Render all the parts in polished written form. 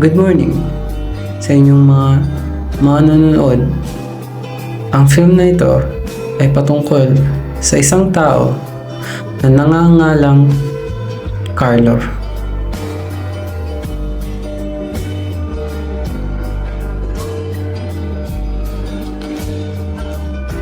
Good morning sa inyong mga nanonood. Ang film na ito ay patungkol sa isang tao na nangangalang Carlo.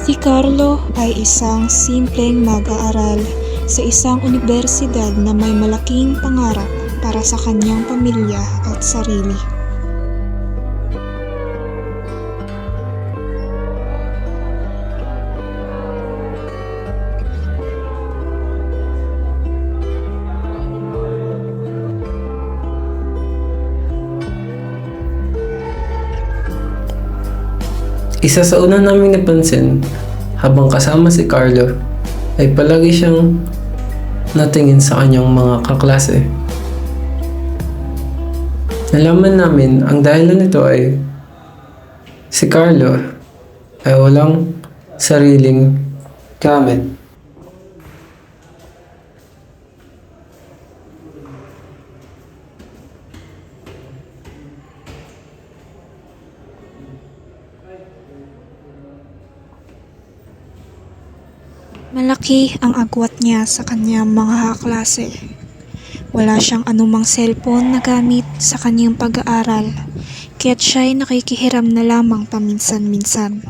Si Carlo ay isang simpleng mag-aaral sa isang unibersidad na may malaking pangarap para sa kanyang pamilya at sarili. Isa sa una naming napansin habang kasama si Carlo ay palagi siyang natingin sa kanyang mga kaklase. Nalaman namin ang dahilan nito ay si Carlo ay walang sariling gamit. Malaki ang agwat niya sa kanyang mga kaklase. Wala siyang anumang cellphone na gamit sa kanyang pag-aaral, kaya't siya'y nakikihiram na lamang paminsan-minsan.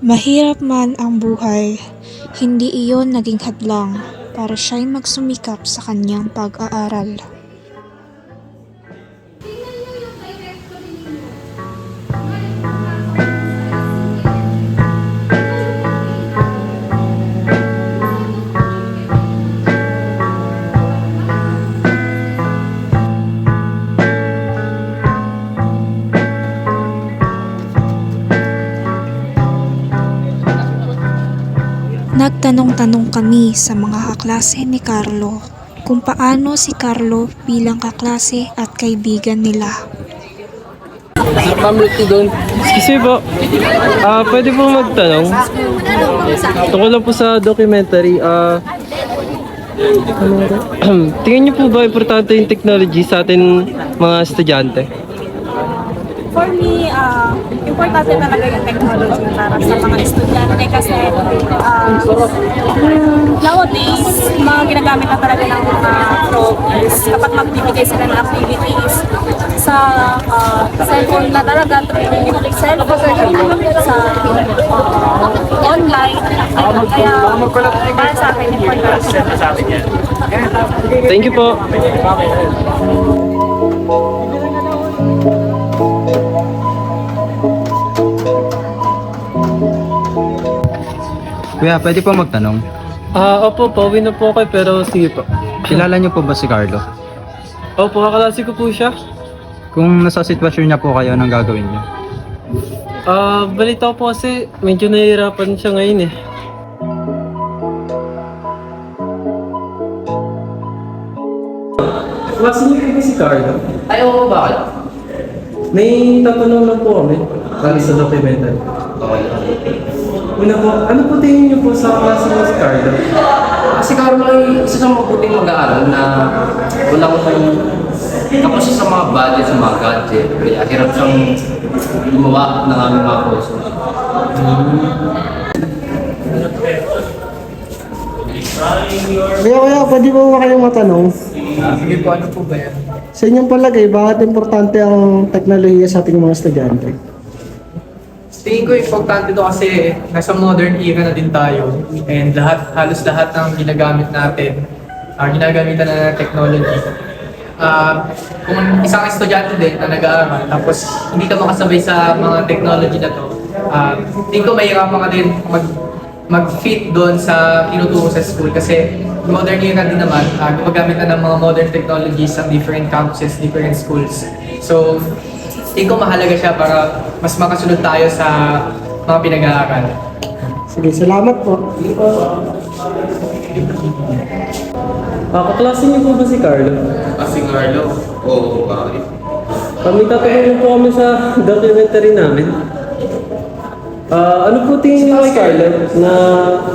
Mahirap man ang buhay, hindi iyon naging hadlang para siya'y magsumikap sa kanyang pag-aaral. Nagtanong-tanong kami sa mga kaklase ni Carlo kung paano si Carlo bilang kaklase at kaibigan nila. Excuse me po. Pwede po magtanong? Tungkol lang po sa documentary. Tingin niyo po ba importante yung technology sa atin mga estudyante? For me, importante talaga yung technology para sa mga estudyante kasi nowadays, mga ginagamit na talaga ng mga programs kapag magbibigay sila ng activities sa cellphone na talaga, through cellphone, sa online. Kaya para sa akin, importante. Thank you po. Kuya, pwede po magtanong? Opo, pauwi na po kayo pero sige po. Kilala niyo po ba si Carlo? Opo, kaklase ko po siya. Kung nasa sitwasyon niya po kayo, anong gagawin niyo? Balita ko po kasi medyo nahihirapan siya ngayon eh. Klase niyo po ba si Carlo? Ay, oo, bakit? May tatanong lang po kami bali sa documentary. Una po, ano po tingin niyo po sa klase ni si Carlo? Kasi Carlo ay isa sa mabuting mag-aaral na walang tapos siya sa mga budget, sa mga gadget. Kaya hirap siyang gumawa ng aming mga kurso. Kuya, pwede po ba kayong matanong? Sige po, ano po ba yan? Sa inyong palagay, bakit importante ang teknolohiya sa ating mga estudyante? Tingin ko importante to kasi nasa modern era na din tayo and halos lahat ng ginagamit natin, ginagamitan na ng technology. Kung isang estudyante din na nag-aaral tapos hindi ka makasabay sa mga technology na to, tingin ko mahirapan ka din mag-fit doon sa tinuturo sa school kasi modern era din naman, gumagamit na ng mga modern technologies sa different campuses, different schools. So, tingin ko mahalaga siya para mas makasunod tayo sa mga pinag-aaral. Sige, salamat po. Kaklase niyo po ba si Carlo? Si Carlo? Oo, bakit? Kami tatanungin po kami sa documentary namin. Ano po tingin niyo kay Carlo na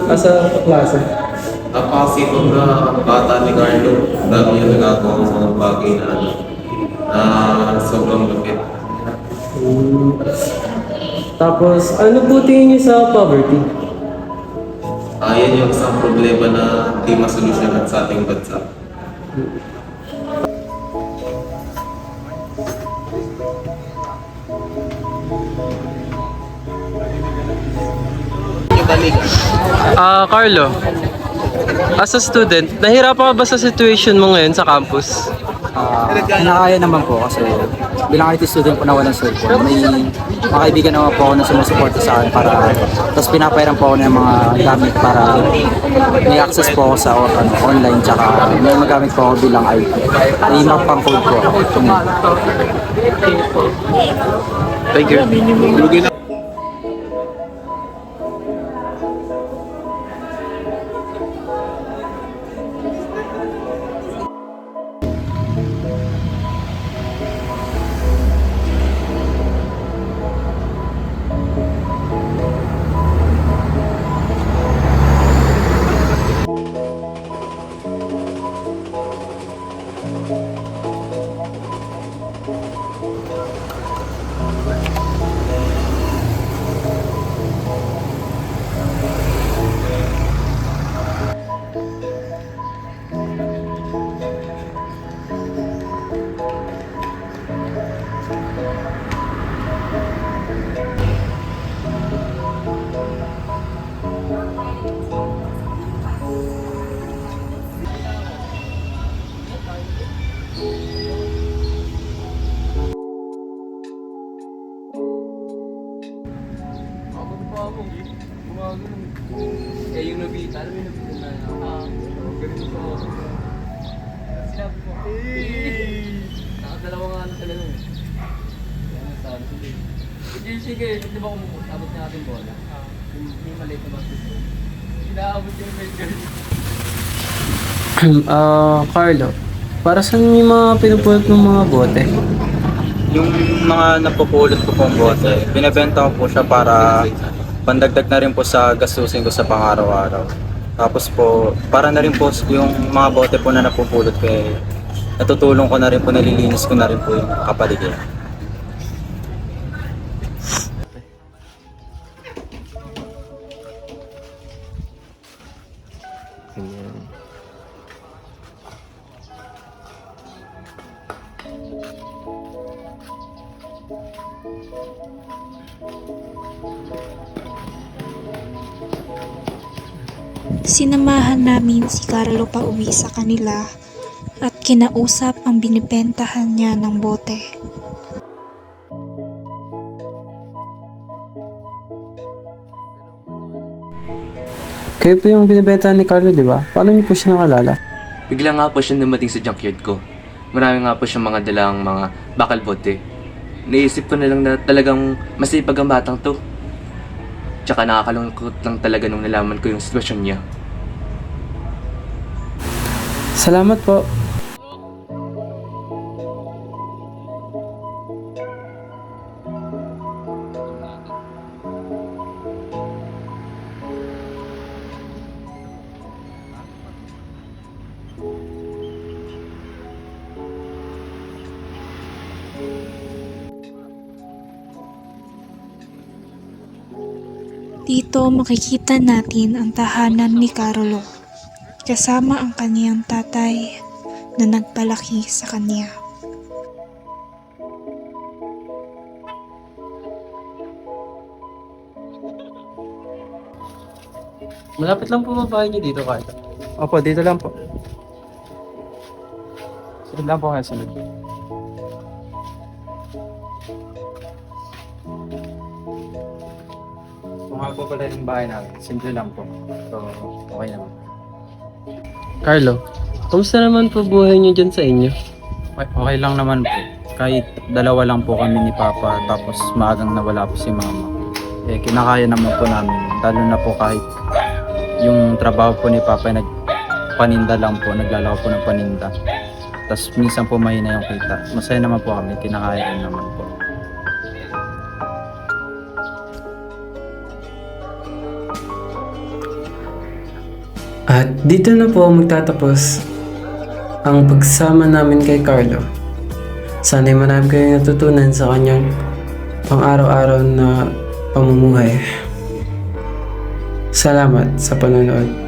asa kaklase? Napakasipag na bata ni Carlo. Dami yung nagagawa ng mga bagay na sobrang lupit. Tapos, ano po tingin niyo sa poverty? Yan yung isang problema na hindi masolusyonan sa ating bansa. Carlo, as a student, nahirapan ka ba sa situation mo ngayon sa campus? Nakakaya naman po kasi bilang IT student po na walang cellphone, may mga kaibigan naman po ako na sumusuporta sa akin para tapos pinapairan po ako ng mga gamit para may access po ako sa online tsaka may magamit po ako bilang IT. May pang code po ako. Thank you. Yung Nobita, alam mo yung Nobita na ganito ko. Sinabi ko, nakadalawa nga ano talaga eh. Kaya nasabi, sige, di ba kung abot na natin bola? Yung maliit na basketball. Inaabot yung main guard. Carlo, para saan yung mga pinupulot ng mga bote? Yung mga napupulot ko pong bote, binebenta ko po siya para pandagdag na rin po sa gastusin ko sa pang-araw-araw. Tapos po, para na rin po yung mga bote po na napupulot ko natutulong ko na rin po, nalilinis ko na rin po yung kapaligiran. Sinamahan namin si Carlo pa uwi sa kanila at kinausap ang binibentahan niya ng bote. Kayo po yung binibenta ni Carlo, di ba? Paano niyo po siya nakalala? Bigla nga po siya dumating sa junkyard ko. Marami nga po siyang mga dalang mga bakal bote. Naisip ko na lang na talagang masipag ang batang to. Tsaka nakakalungkot lang talaga nung nalaman ko yung sitwasyon niya. Salamat po. Dito makikita natin ang tahanan ni Carlo, kasama ang kaniyang tatay na nagpalaki sa kanya. Malapit lang po babae niyo dito, Carlo. Opo, dito lang po. Sunod lang po kayo, sunod. Kung nga po pala yung bahay namin, simple lang po. So, okay naman. Carlo, kumusta naman po buhay niyo dyan sa inyo? Okay lang naman po. Kahit dalawa lang po kami ni Papa, tapos maagang nawala po si Mama. Kinakaya naman po namin. Lalo na po kahit yung trabaho po ni Papa ay nagpaninda lang po, naglalako po ng paninda. Tapos minsan po mahina yung kita. Masaya naman po kami, kinakaya rin naman po. At dito na po magtatapos ang pagsama namin kay Carlo. Sana'y marami kayong natutunan sa kanyang pang-araw-araw na pamumuhay. Salamat sa panonood.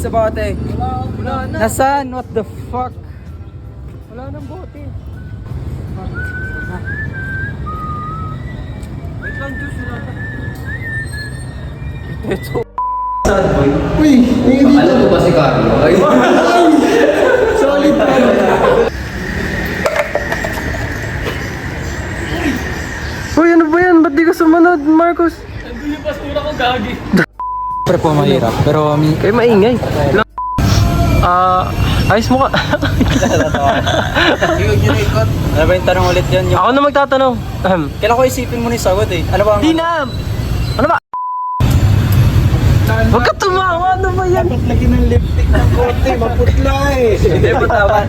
Sa bote. Wala na. Nasaan? What the fuck? Wala nang bote. Wait lang, Diyos. Uy, hindi Alam mo ba si Carlo? Ay, solid pa. Uy, ano ba yan? Ba't di ka sumunod, Marcos? Siyempre po mahirap, pero Kayo maingay. Ayos mo ka. ano ba yung tanong ulit yun? Ako na magtatanong. Kailan ko isipin mo na yung sagot eh? Ano ba ang... Di na! Ano ba? Huwag ka tumawa! Ano ba yan? Lagi ng lipstick ng kote, maputla eh. Hindi mo tama.